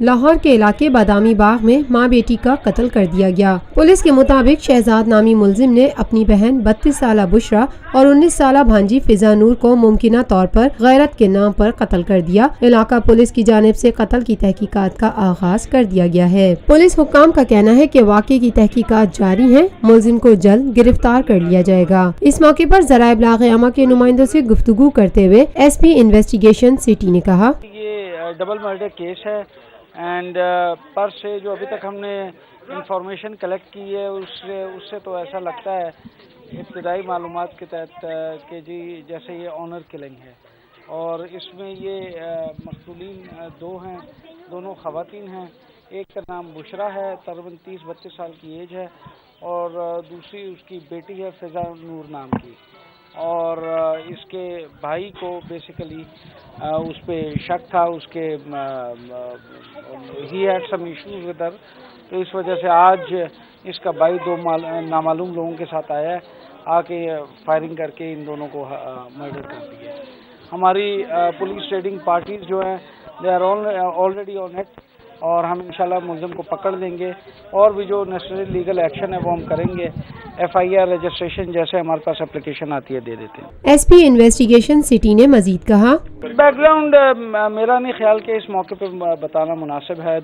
لاہور کے علاقے بادامی باغ میں ماں بیٹی کا قتل کر دیا گیا۔ پولیس کے مطابق شہزاد نامی ملزم نے اپنی بہن 32 سالہ بشرا اور 19 سالہ بھانجی فضا نور کو ممکنہ طور پر غیرت کے نام پر قتل کر دیا۔ علاقہ پولیس کی جانب سے قتل کی تحقیقات کا آغاز کر دیا گیا ہے۔ پولیس حکام کا کہنا ہے کہ واقعے کی تحقیقات جاری ہیں، ملزم کو جلد گرفتار کر لیا جائے گا۔ اس موقع پر ذرائع ابلاغ عامہ کے نمائندوں سے گفتگو کرتے ہوئے ایس پی انویسٹیگیشن سٹی نے کہا، یہ ڈبل مرڈر کیس ہے اینڈ پر سے جو ابھی تک ہم نے انفارمیشن کلیکٹ کی ہے اس سے تو ایسا لگتا ہے ابتدائی معلومات کے تحت کہ جی جیسے یہ آنر کلنگ ہے اور اس میں یہ مقتولین دو ہیں، دونوں خواتین ہیں۔ ایک کا نام بشرا ہے، تقریباً 30-32 سال کی ایج ہے، اور دوسری اس کی بیٹی ہے فضا نور نام کی، اور اس کے بھائی کو بیسیکلی اس پہ شک تھا، اس کے he had some issues with her, تو اس وجہ سے آج اس کا بھائی دو نامعلوم لوگوں کے ساتھ آیا ہے، آ کے فائرنگ کر کے ان دونوں کو مرڈر کر دیا۔ ہماری پولیس ریڈنگ پارٹیز جو ہیں they are already on it, اور ہم انشاءاللہ ملزم کو پکڑ لیں گے، اور بھی جو نیسسری لیگل ایکشن ہے وہ ہم کریں گے۔ FIR رجسٹریشن جیسے ہمارے پاس اپلیکیشن آتی ہے دے دیتے ہیں۔ ایس پی انویسٹیگیشن سٹی نے مزید کہا، بیک گراؤنڈ میرا نہیں خیال کہ اس موقع پہ بتانا مناسب ہے۔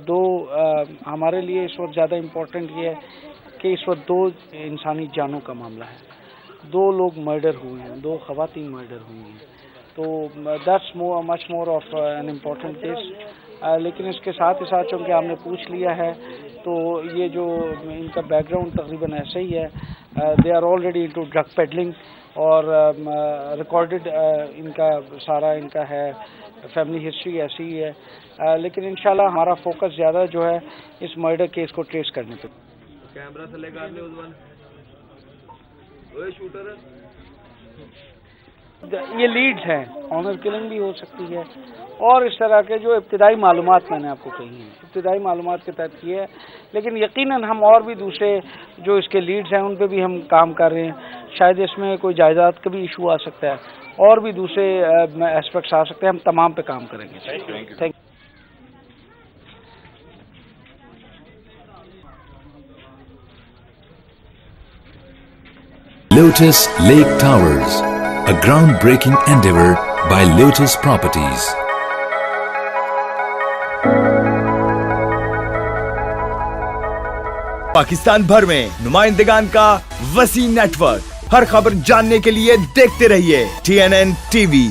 ہمارے لیے اس وقت زیادہ امپورٹنٹ یہ ہے کہ اس وقت 2 انسانی جانوں کا معاملہ ہے، 2 لوگ مرڈر ہوئے ہیں، 2 خواتین مرڈر ہوئی ہیں، تو that's much more of an important case. لیکن اس کے ساتھ ہی ساتھ چونکہ آپ نے پوچھ لیا ہے تو یہ جو ان کا بیک گراؤنڈ تقریباً ایسا ہی ہے، they are already into drug peddling, اور ریکارڈڈ ان کا ہے فیملی ہسٹری ایسی ہی ہے، لیکن انشاءاللہ ہمارا فوکس زیادہ جو ہے اس مرڈر کیس کو ٹریس کرنے پہ۔ کیمرہ سے لے کر شوٹر یہ لیڈز ہیں، آنر کلنگ بھی ہو سکتی ہے، اور اس طرح کے جو ابتدائی معلومات میں نے آپ کو کہی ہیں، ابتدائی معلومات کے تحت یہ ہے، لیکن یقیناً ہم اور بھی دوسرے جو اس کے لیڈز ہیں ان پہ بھی ہم کام کر رہے ہیں۔ شاید اس میں کوئی جائیداد کا بھی ایشو آ سکتا ہے، اور بھی دوسرے ایسپیکٹس آ سکتے ہیں، ہم تمام پہ کام کریں گے۔ Thank you. Lotus Lake Towers, a groundbreaking endeavor by Lotus Properties. Pakistan بھر میں نمائندگان کا وسیع نیٹ ورک، ہر خبر جاننے کے لیے دیکھتے رہیے TNN TV۔